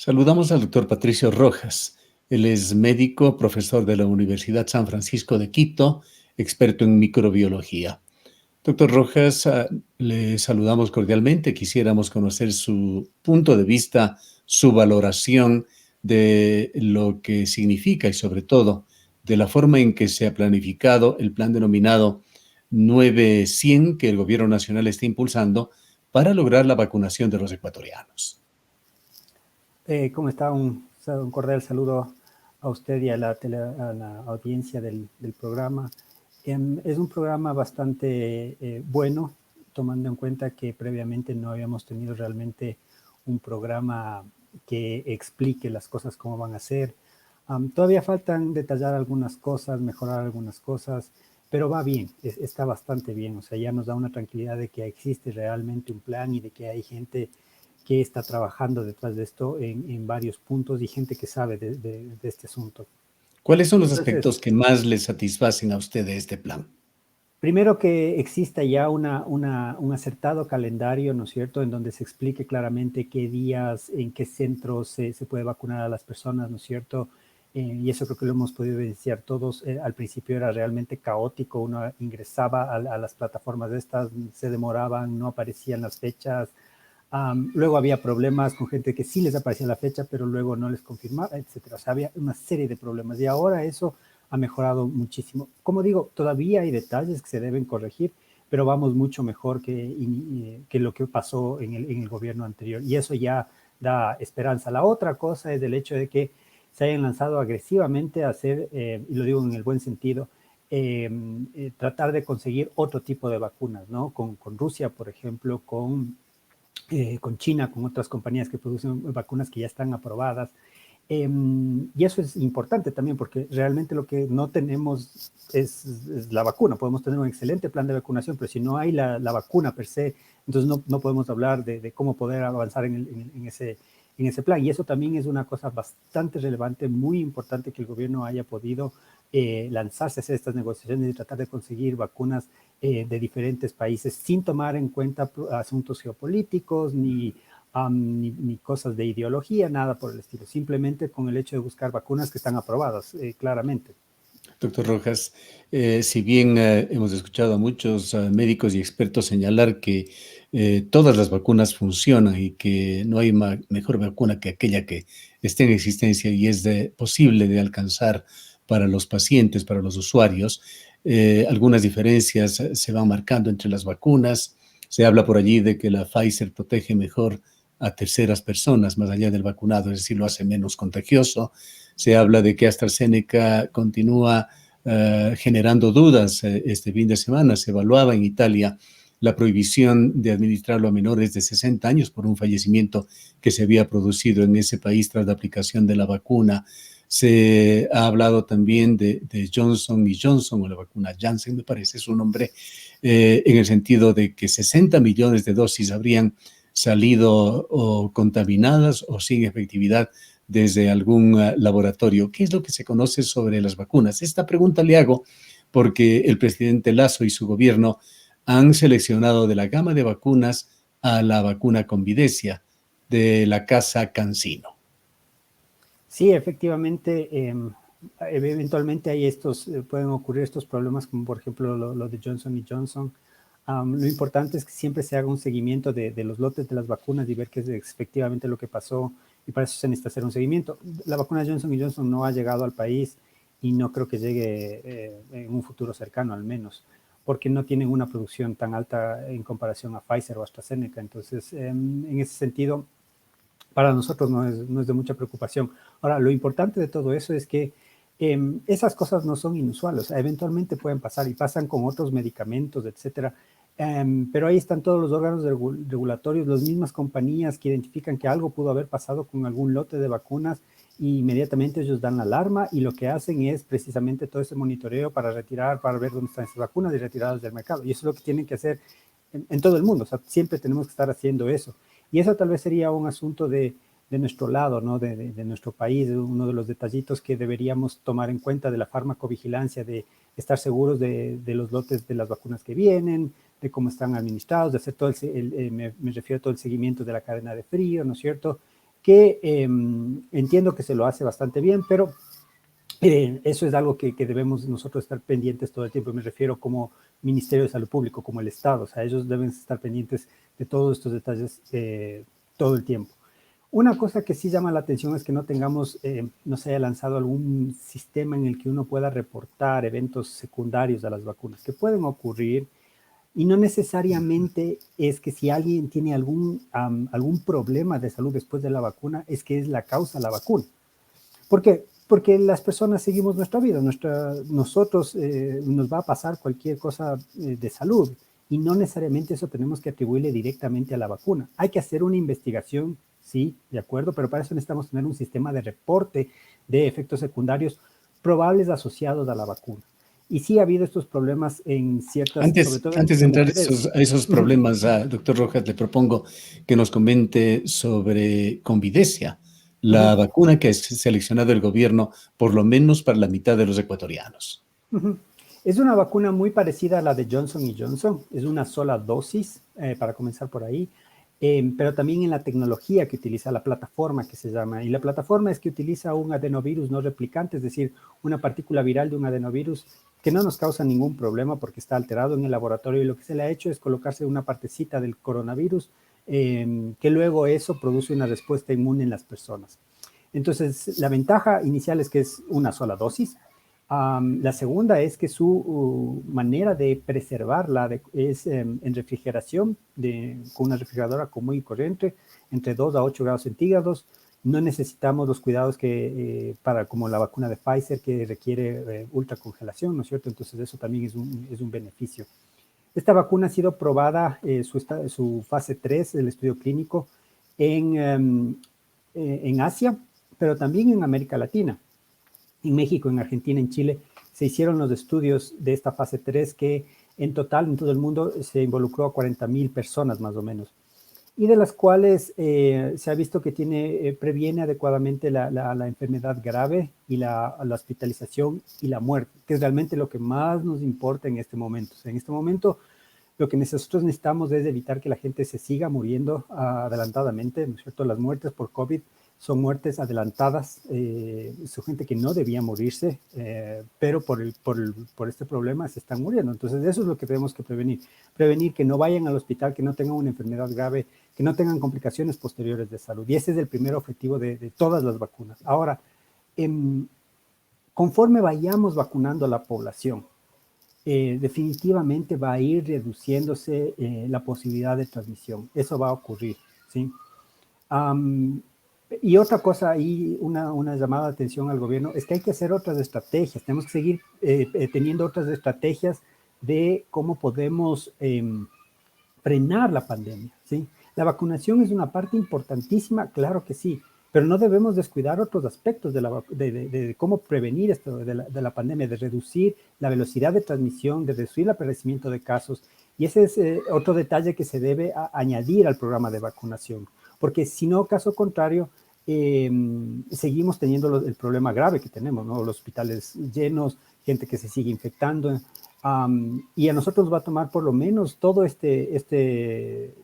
Saludamos al doctor Patricio Rojas. Él es médico, profesor de la Universidad San Francisco de Quito, experto en microbiología. Doctor Rojas, le saludamos cordialmente. Quisiéramos conocer su punto de vista, su valoración de lo que significa y sobre todo de la forma en que se ha planificado el plan denominado 900 que el gobierno nacional está impulsando para lograr la vacunación de los ecuatorianos. ¿Cómo está? Un cordial saludo a usted y a la audiencia del programa. Es un programa bastante bueno, tomando en cuenta que previamente no habíamos tenido realmente un programa que explique las cosas cómo van a ser. Todavía faltan detallar algunas cosas, mejorar algunas cosas, pero va bien, está bastante bien. O sea, ya nos da una tranquilidad de que existe realmente un plan y de que hay gente que está trabajando detrás de esto en varios puntos y gente que sabe de este asunto. ¿Cuáles son los Entonces, aspectos que más le satisfacen a usted de este plan? primero que exista ya un acertado calendario, ¿no es cierto?, en donde se explique claramente qué días, en qué centros se puede vacunar a las personas, ¿no es cierto? Y eso creo que lo hemos podido evidenciar todos. Al principio era realmente caótico, uno ingresaba a las plataformas de estas, se demoraban, no aparecían las fechas. Luego había problemas con gente que sí les aparecía la fecha, pero luego no les confirmaba, etcétera. O sea, había una serie de problemas y ahora eso ha mejorado muchísimo. Como digo, todavía hay detalles que se deben corregir, pero vamos mucho mejor que lo que pasó en el gobierno anterior y eso ya da esperanza. La otra cosa es el hecho de que se hayan lanzado agresivamente a hacer, y lo digo en el buen sentido, tratar de conseguir otro tipo de vacunas, ¿no? Con Rusia, por ejemplo, con China, con otras compañías que producen vacunas que ya están aprobadas. Y eso es importante también porque realmente lo que no tenemos es la vacuna. Podemos tener un excelente plan de vacunación, pero si no hay la vacuna per se, entonces no podemos hablar de cómo poder avanzar en ese plan. Y eso también es una cosa bastante relevante, muy importante que el gobierno haya podido lanzarse a hacer estas negociaciones y tratar de conseguir vacunas de diferentes países sin tomar en cuenta asuntos geopolíticos ni cosas de ideología, nada por el estilo. Simplemente con el hecho de buscar vacunas que están aprobadas, claramente. Doctor Rojas, si bien hemos escuchado a muchos médicos y expertos señalar que todas las vacunas funcionan y que no hay mejor vacuna que aquella que esté en existencia y es posible de alcanzar para los pacientes, para los usuarios, algunas diferencias se van marcando entre las vacunas. Se habla por allí de que la Pfizer protege mejor a terceras personas, más allá del vacunado, es decir, lo hace menos contagioso. Se habla de que AstraZeneca continúa generando dudas. Este fin de semana se evaluaba en Italia la prohibición de administrarlo a menores de 60 años por un fallecimiento que se había producido en ese país tras la aplicación de la vacuna. Se ha hablado también de Johnson y Johnson, o la vacuna Janssen, me parece su nombre, en el sentido de que 60 millones de dosis habrían salido o contaminadas o sin efectividad desde algún laboratorio. ¿Qué es lo que se conoce sobre las vacunas? Esta pregunta le hago porque el presidente Lasso y su gobierno han seleccionado de la gama de vacunas a la vacuna Convidecia de la casa CanSino. Sí, efectivamente, eventualmente pueden ocurrir estos problemas, como por ejemplo lo de Johnson y Johnson. Lo importante es que siempre se haga un seguimiento de los lotes de las vacunas y ver qué es efectivamente lo que pasó, y para eso se necesita hacer un seguimiento. La vacuna Johnson y Johnson no ha llegado al país y no creo que llegue en un futuro cercano al menos, porque no tienen una producción tan alta en comparación a Pfizer o AstraZeneca. Entonces, en ese sentido, para nosotros no es de mucha preocupación. Ahora, lo importante de todo eso es que esas cosas no son inusuales, o sea, eventualmente pueden pasar y pasan con otros medicamentos, etcétera. Pero ahí están todos los órganos regulatorios, las mismas compañías que identifican que algo pudo haber pasado con algún lote de vacunas y inmediatamente ellos dan la alarma y lo que hacen es precisamente todo ese monitoreo para ver dónde están esas vacunas y retirarlas del mercado. Y eso es lo que tienen que hacer en todo el mundo, o sea, siempre tenemos que estar haciendo eso. Y eso tal vez sería un asunto de nuestro lado, ¿no? De nuestro país, uno de los detallitos que deberíamos tomar en cuenta de la farmacovigilancia, de estar seguros de los lotes de las vacunas que vienen, de cómo están administrados, de hacer me refiero a todo el seguimiento de la cadena de frío, ¿no es cierto? que entiendo que se lo hace bastante bien, pero eso es algo que debemos nosotros estar pendientes todo el tiempo. Me refiero como Ministerio de Salud Público, como el Estado. O sea, ellos deben estar pendientes de todos estos detalles todo el tiempo. Una cosa que sí llama la atención es que no tengamos, no se haya lanzado algún sistema en el que uno pueda reportar eventos secundarios a las vacunas, que pueden ocurrir, y no necesariamente es que si alguien tiene algún problema de salud después de la vacuna, es que es la causa la vacuna. ¿Por qué? Porque las personas seguimos nuestra vida, nosotros nos va a pasar cualquier cosa de salud y no necesariamente eso tenemos que atribuirle directamente a la vacuna. Hay que hacer una investigación, sí, de acuerdo, pero para eso necesitamos tener un sistema de reporte de efectos secundarios probables asociados a la vacuna. Y sí ha habido estos problemas en ciertas, sobre todo Antes de en entrar mujeres. a esos problemas, doctor Rojas, le propongo que nos comente sobre Convidecia, Uh -huh. la vacuna que ha seleccionado el gobierno, por lo menos para la mitad de los ecuatorianos. Uh -huh. Es una vacuna muy parecida a la de Johnson y Johnson. Es una sola dosis, para comenzar por ahí, pero también en la tecnología que utiliza, la plataforma que se llama. Y la plataforma es que utiliza un adenovirus no replicante, es decir, una partícula viral de un adenovirus que no nos causa ningún problema porque está alterado en el laboratorio, y lo que se le ha hecho es colocarse una partecita del coronavirus, que luego eso produce una respuesta inmune en las personas. Entonces, la ventaja inicial es que es una sola dosis. La segunda es que su manera de preservarla es en refrigeración, con una refrigeradora común y corriente, entre 2 a 8 grados centígrados. No necesitamos los cuidados para como la vacuna de Pfizer, que requiere ultracongelación, ¿no es cierto? Entonces eso también es un beneficio. Esta vacuna ha sido probada, su fase 3 del estudio clínico, en Asia, pero también en América Latina. En México, en Argentina, en Chile, se hicieron los estudios de esta fase 3 que en total en todo el mundo se involucró a 40,000 personas más o menos, y de las cuales se ha visto que previene adecuadamente la enfermedad grave y la hospitalización y la muerte, que es realmente lo que más nos importa en este momento. O sea, en este momento lo que nosotros necesitamos es evitar que la gente se siga muriendo adelantadamente, ¿no es cierto? Las muertes por COVID son muertes adelantadas, son gente que no debía morirse, pero por este problema se están muriendo. Entonces eso es lo que tenemos que prevenir que no vayan al hospital, que no tengan una enfermedad grave, que no tengan complicaciones posteriores de salud. Y ese es el primer objetivo de todas las vacunas. Ahora, conforme vayamos vacunando a la población, definitivamente va a ir reduciéndose la posibilidad de transmisión. Eso va a ocurrir, ¿sí? Y otra cosa ahí, una llamada de atención al gobierno, es que hay que hacer otras estrategias. Tenemos que seguir teniendo otras estrategias de cómo podemos frenar la pandemia, ¿sí? La vacunación es una parte importantísima, claro que sí, pero no debemos descuidar otros aspectos de cómo prevenir esto de la pandemia, de reducir la velocidad de transmisión, de reducir el aparecimiento de casos. Y ese es otro detalle que se debe añadir al programa de vacunación, porque si no, caso contrario, seguimos teniendo el problema grave que tenemos, ¿no? Los hospitales llenos, gente que se sigue infectando. Y a nosotros nos va a tomar por lo menos todo este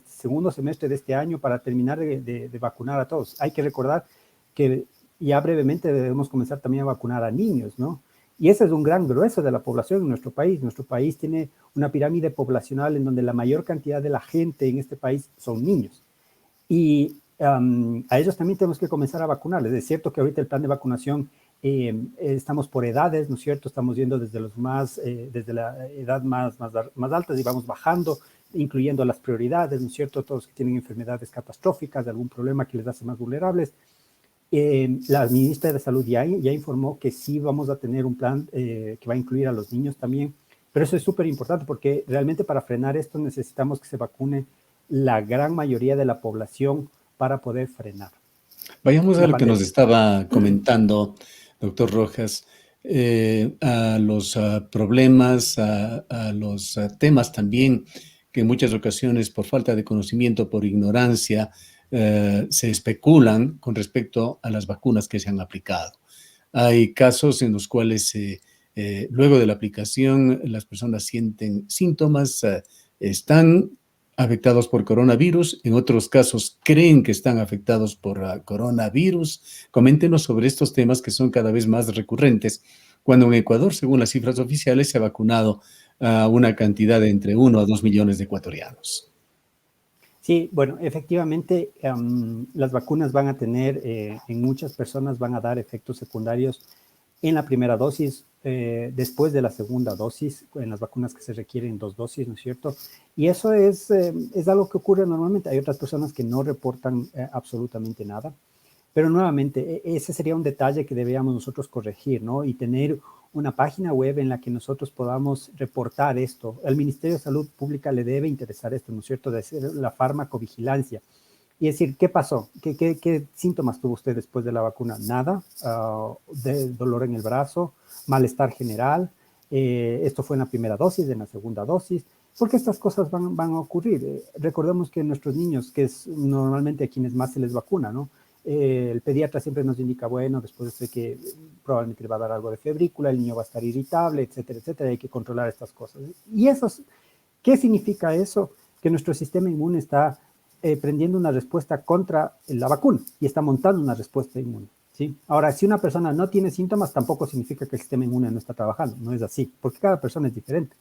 segundo semestre de este año para terminar de vacunar a todos. Hay que recordar que ya brevemente debemos comenzar también a vacunar a niños, ¿no? Y ese es un gran grueso de la población en nuestro país. Nuestro país tiene una pirámide poblacional en donde la mayor cantidad de la gente en este país son niños. Y a ellos también tenemos que comenzar a vacunarles. Es cierto que ahorita el plan de vacunación estamos por edades, ¿no es cierto? Estamos yendo desde la edad más altas y vamos bajando, incluyendo las prioridades, ¿no es cierto? Todos que tienen enfermedades catastróficas, de algún problema que les hace más vulnerables. La ministra de Salud ya informó que sí vamos a tener un plan que va a incluir a los niños también, pero eso es súper importante porque realmente para frenar esto necesitamos que se vacune la gran mayoría de la población para poder frenar Vayamos a la lo que nos pandemia. estaba comentando, doctor Rojas, a los problemas, a los temas también que en muchas ocasiones por falta de conocimiento, por ignorancia, se especulan con respecto a las vacunas que se han aplicado. Hay casos en los cuales luego de la aplicación las personas sienten síntomas, están afectados por coronavirus, en otros casos creen que están afectados por coronavirus. Coméntenos sobre estos temas que son cada vez más recurrentes, cuando en Ecuador, según las cifras oficiales, se ha vacunado a una cantidad de entre 1 a 2 millones de ecuatorianos. Sí, bueno, efectivamente, las vacunas van a tener, en muchas personas van a dar efectos secundarios en la primera dosis, después de la segunda dosis, en las vacunas que se requieren 2 dosis, ¿no es cierto? Y eso es algo que ocurre normalmente. Hay otras personas que no reportan absolutamente nada. Pero nuevamente, ese sería un detalle que deberíamos nosotros corregir, ¿no? Y tener una página web en la que nosotros podamos reportar esto. Al Ministerio de Salud Pública le debe interesar esto, ¿no es cierto? De hacer la farmacovigilancia. Y decir, ¿qué pasó? ¿Qué síntomas tuvo usted después de la vacuna? Nada, de dolor en el brazo, malestar general. Esto fue en la primera dosis, en la segunda dosis, porque estas cosas van a ocurrir. Recordemos que nuestros niños, que es normalmente a quienes más se les vacuna, ¿no? El pediatra siempre nos indica, bueno, después de que probablemente le va a dar algo de febrícula, el niño va a estar irritable, etcétera, etcétera, hay que controlar estas cosas. Y eso, ¿qué significa eso? Que nuestro sistema inmune está prendiendo una respuesta contra la vacuna y está montando una respuesta inmune. ¿Sí? Ahora, si una persona no tiene síntomas, tampoco significa que el sistema inmune no está trabajando, no es así, porque cada persona es diferente.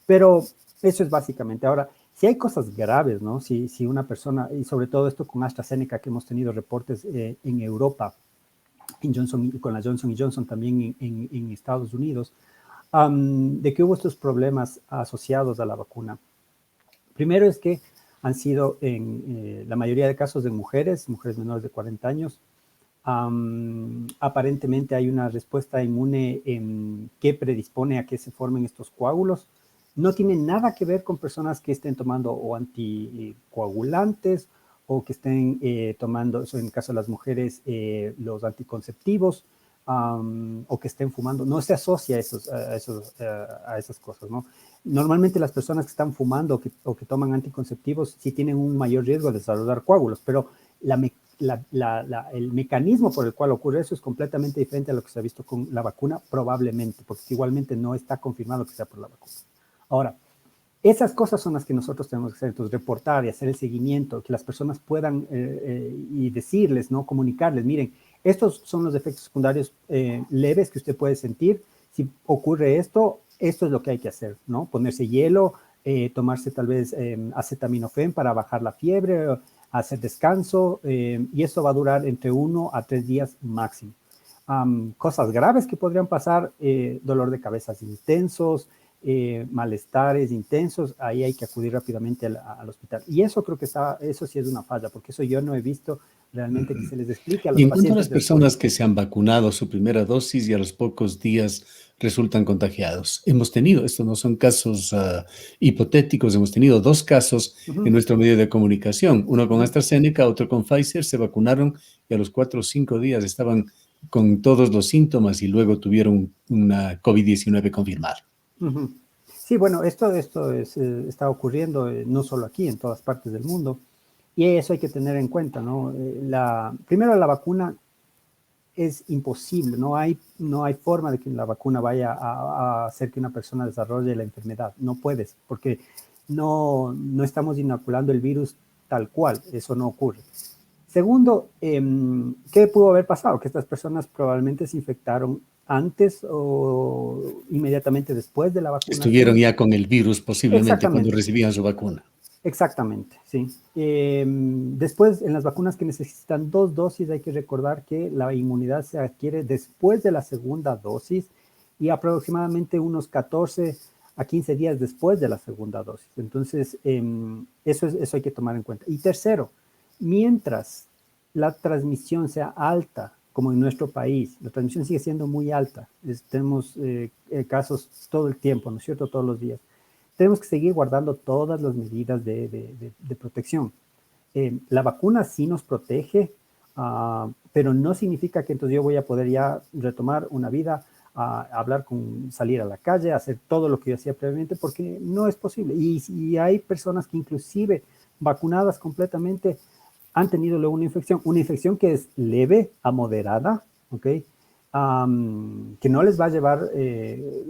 Pero eso es básicamente. Ahora, si hay cosas graves, ¿no? Si una persona, y sobre todo esto con AstraZeneca, que hemos tenido reportes en Europa, con la Johnson Johnson también en Estados Unidos, de que hubo estos problemas asociados a la vacuna. Primero es que han sido en la mayoría de casos de mujeres menores de 40 años. Aparentemente hay una respuesta inmune que predispone a que se formen estos coágulos. No tiene nada que ver con personas que estén tomando o anticoagulantes o que estén tomando, en el caso de las mujeres, los anticonceptivos o que estén fumando. No se asocia a esas cosas, ¿no? Normalmente las personas que están fumando o que toman anticonceptivos sí tienen un mayor riesgo de desarrollar coágulos, pero el mecanismo por el cual ocurre eso es completamente diferente a lo que se ha visto con la vacuna, probablemente, porque igualmente no está confirmado que sea por la vacuna. Ahora, esas cosas son las que nosotros tenemos que hacer, entonces reportar y hacer el seguimiento, que las personas puedan y decirles, ¿no? Comunicarles, miren, estos son los efectos secundarios leves que usted puede sentir. Si ocurre esto, esto es lo que hay que hacer, ¿no? Ponerse hielo, tomarse tal vez acetaminofén para bajar la fiebre, hacer descanso, y eso va a durar entre 1 a 3 días máximo. Cosas graves que podrían pasar, dolor de cabezas intensos, malestares intensos, ahí hay que acudir rápidamente al hospital. Y eso creo que eso sí es una falla, porque eso yo no he visto realmente que se les explique a Y los en cuanto a pacientes las después. personas que se han vacunado su primera dosis y a los pocos días resultan contagiados, hemos tenido, estos no son casos hipotéticos, hemos tenido 2 casos en Ujú, nuestro medio de comunicación, uno con ujú. AstraZeneca, otro con Pfizer, se vacunaron y a los 4 o 5 días estaban con todos los síntomas y luego tuvieron una COVID-19 confirmada. Ujú. Sí, bueno, esto está ocurriendo no solo aquí, en todas partes del mundo, y eso hay que tener en cuenta, ¿no? Primero, la vacuna es imposible, no hay forma de que la vacuna vaya a hacer que una persona desarrolle la enfermedad, no puedes, porque no estamos inoculando el virus tal cual, eso no ocurre. Segundo, ¿qué pudo haber pasado? Que estas personas probablemente se infectaron antes o inmediatamente después de la Estuvieron vacunación. ya con el virus posiblemente cuando Exactamente, recibían su vacuna. exactamente, sí. Después, en las vacunas que necesitan 2 dosis, hay que recordar que la inmunidad se adquiere después de la segunda dosis y aproximadamente unos 14 a 15 días después de la segunda dosis. Entonces, eso hay que tomar en cuenta. Y tercero, mientras la transmisión sea alta, como en nuestro país, la transmisión sigue siendo muy alta. Tenemos casos todo el tiempo, ¿no es cierto? Todos los días. Tenemos que seguir guardando todas las medidas de protección. La vacuna sí nos protege, pero no significa que entonces yo voy a poder ya retomar una vida, hablar salir a la calle, hacer todo lo que yo hacía previamente, porque no es posible. Y hay personas que inclusive vacunadas completamente han tenido luego una infección que es leve a moderada, ¿ok? que no les va a llevar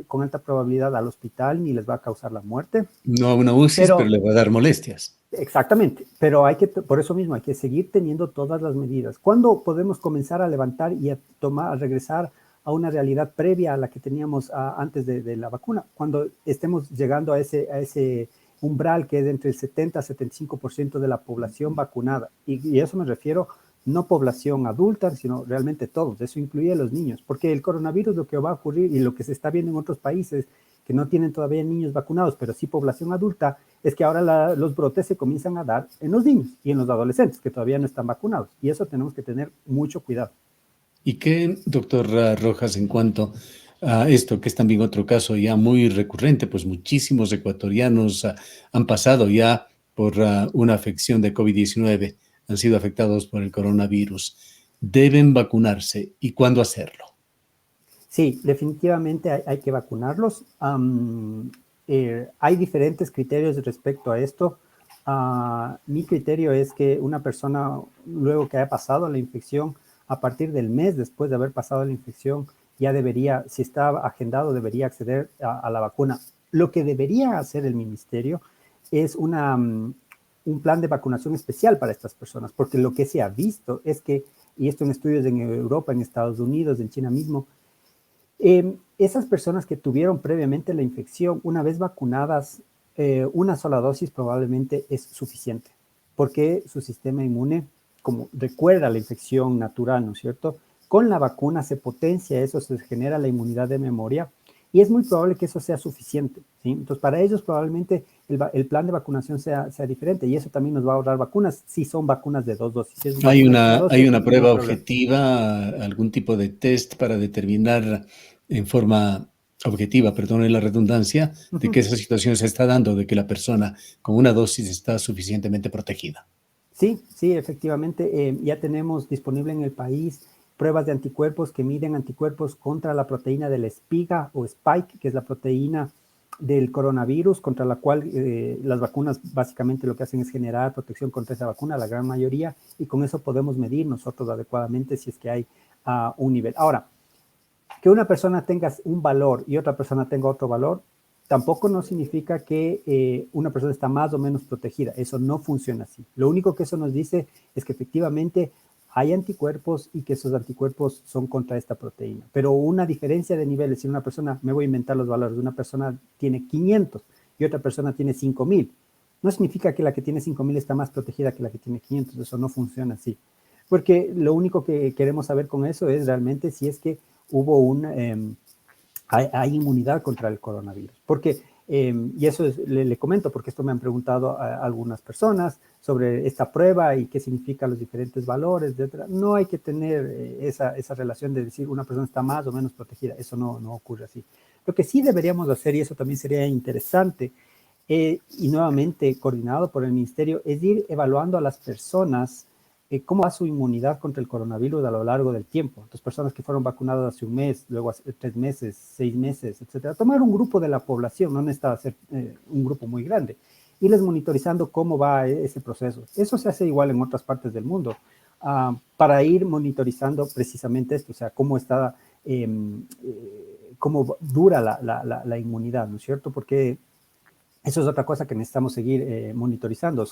con alta probabilidad al hospital ni les va a causar la muerte. No a una UCI, pero Pero le va a dar molestias. exactamente, pero por eso mismo hay que seguir teniendo todas las medidas. ¿Cuándo podemos comenzar a levantar y a regresar a una realidad previa a la que teníamos antes de la vacuna? Cuando estemos llegando a ese umbral que es entre el 70 a 75% de la población vacunada. Y eso me refiero no población adulta, sino realmente todos. Eso incluye a los niños, porque el coronavirus lo que va a ocurrir y lo que se está viendo en otros países que no tienen todavía niños vacunados, pero sí población adulta, es que ahora los brotes se comienzan a dar en los niños y en los adolescentes que todavía no están vacunados. Y eso tenemos que tener mucho cuidado. ¿Y qué, doctor Rojas, en cuanto a esto, que es también otro caso ya muy recurrente, pues muchísimos ecuatorianos han pasado ya por una afección de COVID-19, han sido afectados por el coronavirus? ¿Deben vacunarse y cuándo hacerlo? Sí, definitivamente hay que vacunarlos. Hay diferentes criterios respecto a esto. Mi criterio es que una persona, luego que haya pasado la infección, a partir del mes después de haber pasado la infección, ya debería, si está agendado, debería acceder a la vacuna. Lo que debería hacer el ministerio es un plan de vacunación especial para estas personas, porque lo que se ha visto es que, y esto en estudios en Europa, en Estados Unidos, en China mismo, esas personas que tuvieron previamente la infección, una vez vacunadas, una sola dosis probablemente es suficiente, porque su sistema inmune, como recuerda la infección natural, ¿no es cierto? Con la vacuna se potencia eso, se genera la inmunidad de memoria y es muy probable que eso sea suficiente, ¿sí? Entonces, para ellos probablemente el plan de vacunación sea diferente y eso también nos va a ahorrar vacunas, si son vacunas de dos dosis. Si es vacuna de una Hay dosis, una no hay prueba problema. objetiva, algún tipo de test para determinar en forma objetiva, perdone la redundancia, Uh de -huh. que esa situación se está dando, de que la persona con una dosis está suficientemente protegida? Sí, sí, efectivamente, ya tenemos disponible en el país pruebas de anticuerpos que miden anticuerpos contra la proteína de la espiga o spike, que es la proteína del coronavirus, contra la cual las vacunas básicamente lo que hacen es generar protección contra esa vacuna, la gran mayoría, y con eso podemos medir nosotros adecuadamente si es que hay un nivel. Ahora, que una persona tenga un valor y otra persona tenga otro valor, tampoco no significa que una persona está más o menos protegida. Eso no funciona así. Lo único que eso nos dice es que efectivamente hay anticuerpos y que esos anticuerpos son contra esta proteína. Pero una diferencia de niveles, si una persona, me voy a inventar los valores, una persona tiene 500 y otra persona tiene 5000, no significa que la que tiene 5000 está más protegida que la que tiene 500. Eso no funciona así. Porque lo único que queremos saber con eso es realmente si es que hubo hay inmunidad contra el coronavirus. Porque, y eso le comento, porque esto me han preguntado a algunas personas sobre esta prueba y qué significan los diferentes valores, etcétera. No hay que tener esa relación de decir una persona está más o menos protegida. Eso no ocurre así. Lo que sí deberíamos hacer, y eso también sería interesante, y nuevamente coordinado por el ministerio, es ir evaluando a las personas cómo va su inmunidad contra el coronavirus a lo largo del tiempo. Entonces, personas que fueron vacunadas hace un mes, luego hace 3 meses, 6 meses, etcétera. Tomar un grupo de la población, no necesita ser un grupo muy grande, irles monitorizando cómo va ese proceso. Eso se hace igual en otras partes del mundo, para ir monitorizando precisamente esto, o sea, cómo está, cómo dura la inmunidad, ¿no es cierto? Porque eso es otra cosa que necesitamos seguir monitorizando.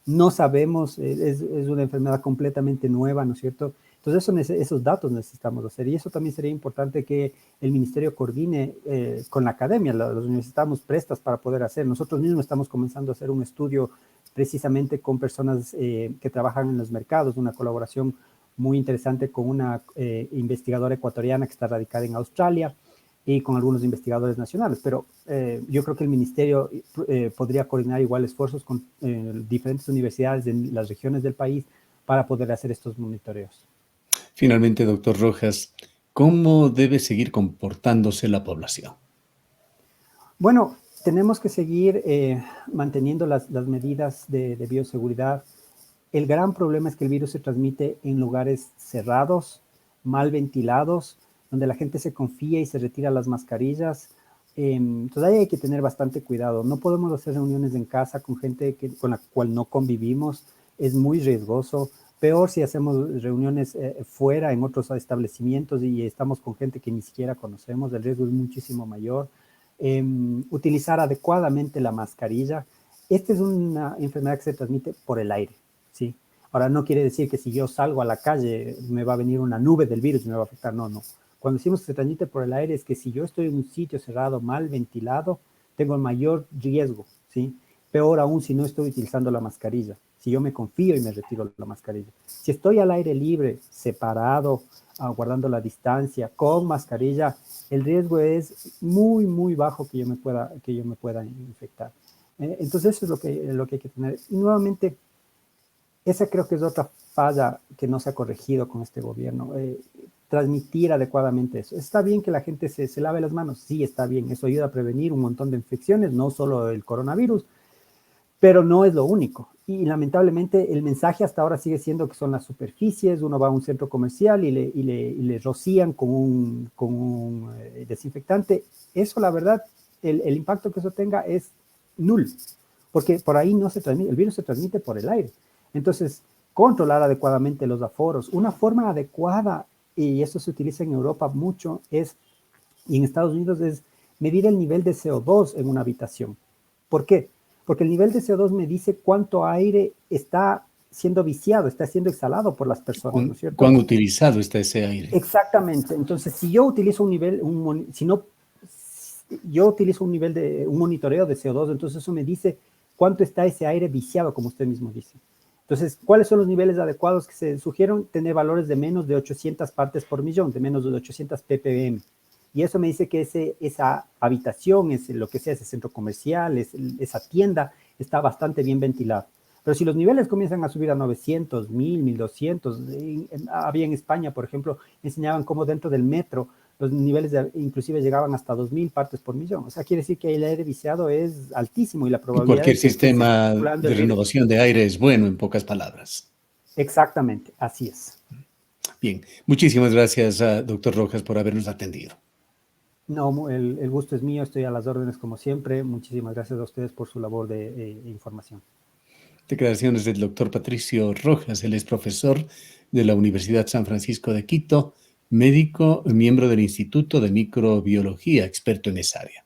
No sabemos, es una enfermedad completamente nueva, ¿no es cierto? Entonces, esos datos necesitamos hacer. Y eso también sería importante que el ministerio coordine con la academia. Los universidades prestas para poder hacer. Nosotros mismos estamos comenzando a hacer un estudio precisamente con personas que trabajan en los mercados, una colaboración muy interesante con una investigadora ecuatoriana que está radicada en Australia y con algunos investigadores nacionales, pero yo creo que el ministerio podría coordinar igual esfuerzos con diferentes universidades en las regiones del país para poder hacer estos monitoreos. Finalmente, doctor Rojas, ¿cómo debe seguir comportándose la población? Bueno, tenemos que seguir manteniendo las medidas de bioseguridad. El gran problema es que el virus se transmite en lugares cerrados, mal ventilados, donde la gente se confía y se retira las mascarillas. Entonces ahí hay que tener bastante cuidado. No podemos hacer reuniones en casa con gente con la cual no convivimos. Es muy riesgoso. Peor si hacemos reuniones fuera, en otros establecimientos y estamos con gente que ni siquiera conocemos, el riesgo es muchísimo mayor. Utilizar adecuadamente la mascarilla. Esta es una enfermedad que se transmite por el aire, ¿sí? Ahora, no quiere decir que si yo salgo a la calle me va a venir una nube del virus y me va a afectar, no, no. Cuando decimos que se transmite por el aire es que si yo estoy en un sitio cerrado, mal ventilado, tengo el mayor riesgo, ¿sí? Peor aún si no estoy utilizando la mascarilla, si yo me confío y me retiro la mascarilla. Si estoy al aire libre, separado, guardando la distancia, con mascarilla, el riesgo es muy, muy bajo que yo me pueda infectar. Entonces eso es lo que hay que tener. Y nuevamente, esa creo que es otra falla que no se ha corregido con este gobierno. Transmitir adecuadamente eso. Está bien que la gente se lave las manos, sí, está bien, eso ayuda a prevenir un montón de infecciones, no solo el coronavirus, pero no es lo único. Y lamentablemente el mensaje hasta ahora sigue siendo que son las superficies, uno va a un centro comercial y le rocían con un desinfectante. Eso, la verdad, el impacto que eso tenga es nulo, porque por ahí no se transmite, el virus se transmite por el aire. Entonces, controlar adecuadamente los aforos. Una forma adecuada, y eso se utiliza en Europa mucho, y en Estados Unidos es medir el nivel de CO2 en una habitación. ¿Por qué? Porque el nivel de CO2 me dice cuánto aire está siendo viciado, está siendo exhalado por las personas, ¿no es cierto? ¿Cuán utilizado está ese aire? Exactamente. Entonces, si yo utilizo un nivel, si no, yo utilizo un monitoreo de CO2, entonces eso me dice cuánto está ese aire viciado, como usted mismo dice. Entonces, ¿cuáles son los niveles adecuados que se sugieren? Tener valores de menos de 800 partes por millón, de menos de 800 ppm. Y eso me dice que esa habitación, lo que sea ese centro comercial, esa tienda, está bastante bien ventilada. Pero si los niveles comienzan a subir a 900, 1000, 1200, había en España, por ejemplo, enseñaban cómo dentro del metro los niveles inclusive llegaban hasta 2000 partes por millón. O sea, quiere decir que el aire viciado es altísimo y la probabilidad Cualquier de que esté sistema circulando de el virus. renovación de aire es bueno, en pocas palabras. Exactamente, así es. Bien, muchísimas gracias, doctor Rojas, por habernos atendido. No, el gusto es mío, estoy a las órdenes como siempre. Muchísimas gracias a ustedes por su labor de información. Declaraciones del doctor Patricio Rojas, él es profesor de la Universidad San Francisco de Quito, médico, miembro del Instituto de Microbiología, experto en esa área.